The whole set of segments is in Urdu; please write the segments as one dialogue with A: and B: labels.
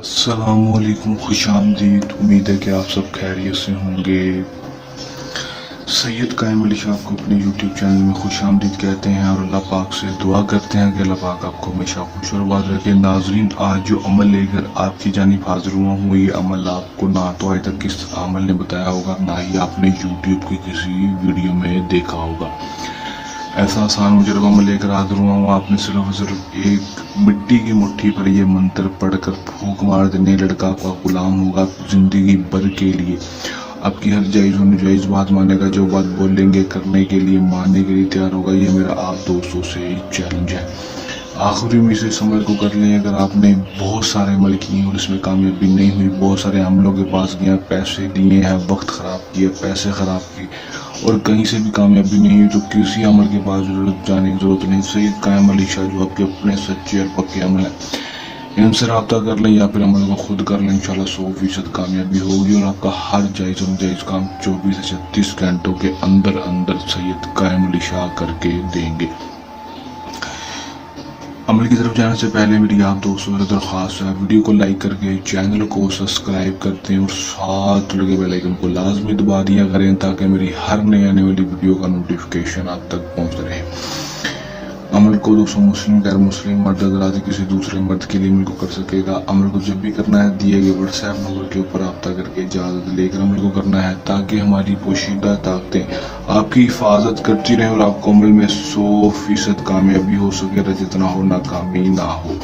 A: السلام علیکم، خوش آمدید۔ امید ہے کہ آپ سب خیریت سے ہوں گے۔ سید قائم علی شاہ کو اپنے یوٹیوب چینل میں خوش آمدید کہتے ہیں اور اللہ پاک سے دعا کرتے ہیں کہ اللہ پاک آپ کو ہمیشہ خوش اور آباد رکھے۔ ناظرین، آج جو عمل لے کر آپ کی جانب حاضر ہوا ہوں، یہ عمل آپ کو نہ تو آج تک کس عمل نے بتایا ہوگا، نہ ہی آپ نے یوٹیوب کی کسی ویڈیو میں دیکھا ہوگا۔ ایسا آسان مجرب عمل لے کر حاضر ہوا ہوں۔ آپ نے صرف ایک مٹی کی مٹھی پر یہ منتر پڑھ کر پھونک مار دینے، لڑکا آپ کا غلام ہوگا زندگی بھر کے لیے۔ آپ کی ہر جائز و نجائز بات مانے گا، جو بات بولیں گے کرنے کے لیے ماننے کے لیے تیار ہوگا۔ یہ میرا آپ دوستوں سے چیلنج ہے۔ آخری میں سے اس عمل کو کر لیں۔ اگر آپ نے بہت سارے عمل کیے اور اس میں کامیابی نہیں ہوئی، بہت سارے عملوں کے پاس گیا، پیسے دیے ہیں، وقت خراب کیا، پیسے خراب کیے اور کہیں سے بھی کامیابی نہیں ہوئی، تو کسی عمل کے پاس جانے کی ضرورت نہیں۔ سید قائم علی شاہ جو آپ کے اپنے سچے اور پکے عمل ہیں، ان سے رابطہ کر لیں یا پھر عمل کو خود کر لیں۔ انشاءاللہ 100% کامیابی ہوگی اور آپ کا ہر جائز و نجائز کام 24 سے 36 گھنٹوں کے اندر سید قائم علی شاہ کر کے دیں گے۔ عمل کی طرف جانے سے پہلے میری آپ دوستوں سے درخواست ہے، ویڈیو کو لائک کر کے چینل کو سبسکرائب کرتے ہیں اور ساتھ لگے بیل آئیکن کو لازمی دبا دیا کریں تاکہ میری ہر نئی آنے والی ویڈیو کا نوٹیفیکیشن آپ تک پہنچتا رہے۔ عمل کو دوستوں مسلم غیر مسلم مرد حضرات کسی دوسرے مرد کے لیے عمل کو کر سکے گا۔ عمل کو جب بھی کرنا ہے دیے گئے واٹس ایپ نمبر کے اوپر رابطہ کر کے اجازت لے کر عمل کو کرنا ہے تاکہ ہماری پوشیدہ طاقتیں آپ کی حفاظت کرتی رہیں اور آپ کو عمل میں 100% کامیابی ہو سکے، جتنا ہو ناکامی نہ ہو۔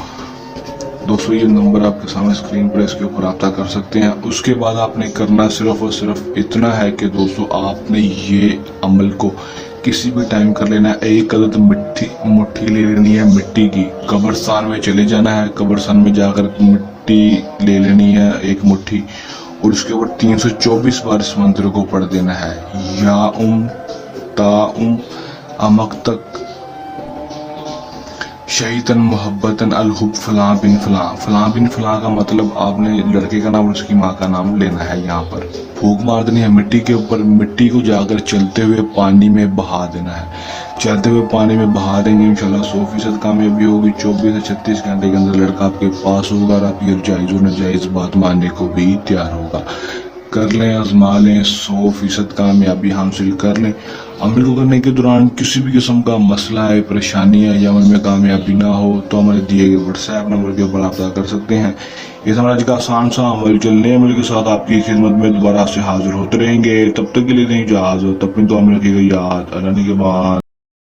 A: دوستو یہ نمبر آپ کے سامنے اسکرین پر، اس کے اوپر رابطہ کر سکتے ہیں۔ اس کے بعد آپ نے کرنا صرف اور صرف اتنا ہے کہ دوستو آپ نے یہ عمل کو کسی بھی ٹائم کر لینا ہے۔ ایک عدد مٹھی لے لینی ہے مٹی کی، قبرستان میں چلے جانا ہے، قبرستان میں جا کر مٹی لے لینی ہے ایک مٹھی اور اس کے اوپر 324 بار اس منتر کو پڑھ دینا ہے، یا تا امک تک شہیدن محبتن الحب فلاں بن فلاں۔ فلاں بن فلاں کا مطلب آپ نے لڑکے کا نام اور اس کی ماں کا نام لینا ہے۔ یہاں پر پھونک مار دینی ہے مٹی کے اوپر، مٹی کو جا کر چلتے ہوئے پانی میں بہا دینا ہے۔ چلتے ہوئے پانی میں بہا دیں گے، انشاءاللہ 100% کامیابی ہوگی۔ 24 سے 36 گھنٹے کے اندر لڑکا آپ کے پاس ہوگا اور آپ کی جائز و نجائز بات ماننے کو بھی تیار ہوگا۔ کر لیں، آزما لیں، 100% کامیابی حاصل کر لیں۔ عمل کو کرنے کے دوران کسی بھی قسم کا مسئلہ ہے، پریشانی ہے یا عمل میں کامیابی نہ ہو تو ہمارے دیے گئے واٹس ایپ نمبر کے اوپر رابطہ کر سکتے ہیں۔ یہ ہمارا آج کا آسان سا عمل چلنے عمل کے ساتھ آپ کی خدمت میں دوبارہ سے حاضر ہوتے رہیں گے۔ تب تک کے لیے دیں اجازت، تب تک تو عمل رکھیے گا یاد، اللہ کے بعد